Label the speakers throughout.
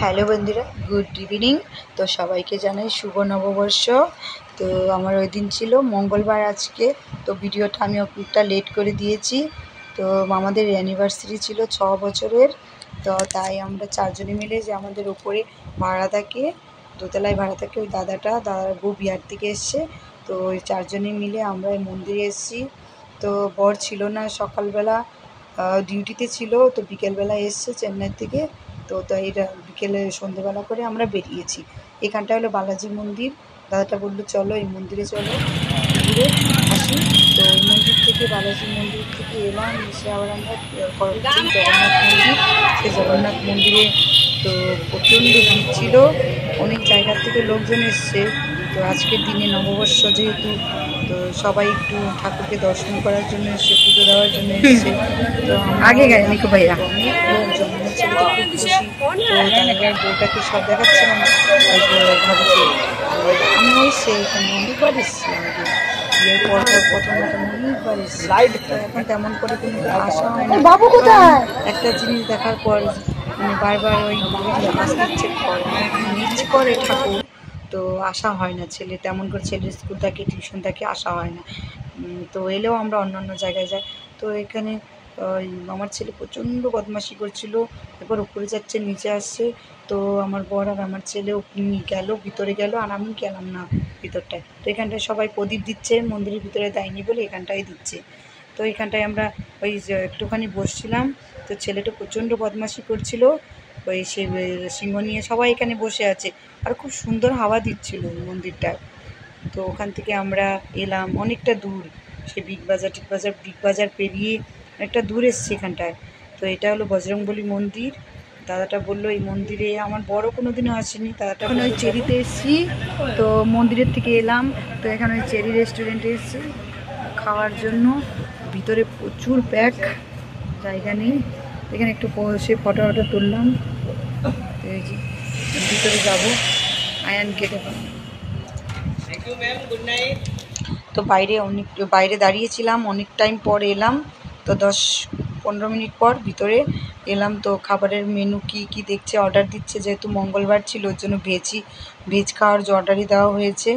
Speaker 1: Hello বন্ধুরা, good evening. তো সবাইকে জানাই শুভ নববর্ষ। তো আমার ওই দিন ছিল মঙ্গলবার আজকে, তো ভিডিওটা আমি একটা লেট করে দিয়েছি। তো আমাদের অ্যানিভার্সারি ছিল 6 বছরের। তো তাই আমরা চারজনে মিলে, যে আমাদের ওপরে ভাড়া থাকে, দোতলায় ভাড়া থাকে, ওই দাদার বউ বিহার থেকে এসছে। তো ওই চারজনে মিলে আমরা এই মন্দিরে এসেছি। তো বর ছিল না, সকালবেলা ডিউটিতে ছিল, তো বিকেলবেলা এসছে চেন্নাই থেকে। তো তাই বিকেলে সন্ধ্যেবেলা করে আমরা বেরিয়েছি। এখানটা হলো বালাজি মন্দির। দাদাটা বললো চলো এই মন্দিরে চলো, ঘুরে আসি। তো ওই মন্দির থেকে, বালাজি মন্দির থেকে এলাম, এসে আবার আমরা জগন্নাথ মন্দির। সেই জগন্নাথ মন্দিরে তো প্রচণ্ড ভিড় ছিল, অনেক জায়গার থেকে লোকজন এসছে। তো আজকের দিনে নববর্ষ যেহেতু, তো সবাই একটু ঠাকুরকে দর্শন করার জন্য এসছে, পুজো দেওয়ার জন্য এসছে। তো আগে গায়ে নিকো ভাইয়া অনেক লোকজন, আমার ছেলে তো খুব খুশি। তো দাদার বউটাকে সব দেখাচ্ছিলাম, ভাবছি আমিও এসছি, এখানে অনেকবার এসছি আমাদের বিয়ের পর প্রথম অনেকবার এসছি। এখন তেমন করে কোনো আসা হয় না। বাবু কোথায় একটা জিনিস দেখার পর মানে বারবার ওই আসতে ইচ্ছে করে ঠাকুর, তো আসা হয় না। ছেলে তেমন করে, ছেলের স্কুল থাকে, টিউশন থাকে, আসা হয় না। তো এলেও আমরা অন্য জায়গায় যাই। তো এখানে আমার ছেলে প্রচণ্ড বদমাশি করছিল, একবার উপরে যাচ্ছে, নিচে আসছে। তো আমার বর আর আমার ছেলেও গেল, ভিতরে গেল, আর আমি গেলাম না ভিতরটায়। তো এখানটায় সবাই প্রদীপ দিচ্ছে, মন্দিরের ভিতরে দেয়নি বলে এখানটায় দিচ্ছে। তো এখানটায় আমরা ওই একটুখানি বসছিলাম। তো ছেলেটা প্রচণ্ড বদমাশি করছিল, ওই সে সিংহ নিয়ে সবাই এখানে বসে আছে, আর খুব সুন্দর হাওয়া দিচ্ছিল মন্দিরটায়। তো ওখান থেকে আমরা এলাম অনেকটা দূর, সে বিগ বাজার পেরিয়ে অনেকটা দূর এসছে এখানটায়। তো এটা হলো বজরংবলী মন্দির। দাদাটা বললো এই মন্দিরে, আমার বড় কোনো দিনও আসেনি। দাদাটা এখন ওই চেরিতে এসেছি, তো মন্দিরের থেকে এলাম। তো এখানে ওই চেরি রেস্টুরেন্টে এসেছি খাওয়ার জন্য। ভিতরে প্রচুর প্যাক, জায়গা নেই। এখানে একটু সে ফটো তুললাম। এই যে ভিতরে যাবো, আয়ান কেটে। তো বাইরে দাঁড়িয়েছিলাম, অনেক টাইম পর এলাম। তো 10-15 মিনিট পর ভিতরে এলাম। তো খাবারের মেনু কি দেখছে, অর্ডার দিচ্ছে। যেহেতু মঙ্গলবার ছিল ওর জন্য ভেজ খাওয়ার যে অর্ডারই দেওয়া হয়েছে।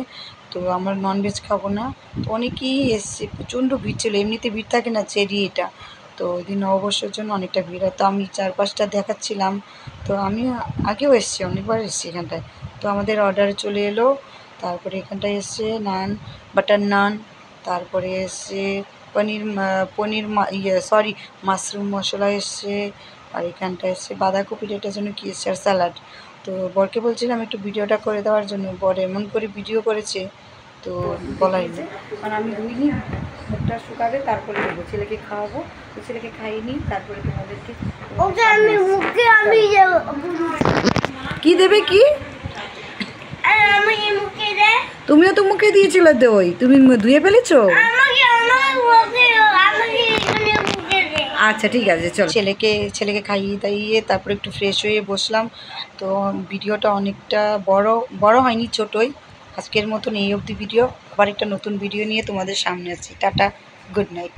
Speaker 1: তো আমরা ননভেজ খাবো না। তো অনেকেই এসছে, প্রচণ্ড ভিড় ছিল, এমনিতে ভিড় থাকে না চেরি এটা। তো ওই দিন নববর্ষের জন্য অনেকটা ভিড় হয়। তো আমি 4-5টা দেখাচ্ছিলাম। তো আমি আগেও এসেছি, অনেকবার এসেছি এখানটায়। তো আমাদের অর্ডার চলে এলো। তারপরে এখানটায় এসছে নান, বাটার নান, তারপরে এসছে মাশরুম মশলা এসছে, আর এখানটায় এসছে বাঁধাকপির এটার জন্য কী এসছে, আর স্যালাড। তো বরকে বলছিলাম একটু ভিডিওটা করে দেওয়ার জন্য, বর এমন করে ভিডিও করেছে তো বলাই নেই। কারণ আমি ধুইনি, মুখটা শুকাবে তারপরে দেবো, ছেলেকে খাওয়াবো। তো ছেলেকে খাইয়ে নিই, তারপরে তোমাদেরকে কি দেবে। কি তুমিও তো মুখে দিয়েছিলে দই, তুমি ধুয়ে ফেলেছো? আচ্ছা ঠিক আছে, চলো। ছেলেকে খাইয়ে দাইয়ে তারপরে একটু ফ্রেশ হয়ে বসলাম। তো ভিডিওটা অনেকটা বড় হয়নি, ছোটোই। আজকের মতন এই অবধি ভিডিও। আবার একটা নতুন ভিডিও নিয়ে তোমাদের সামনে আছি। Tata, good night.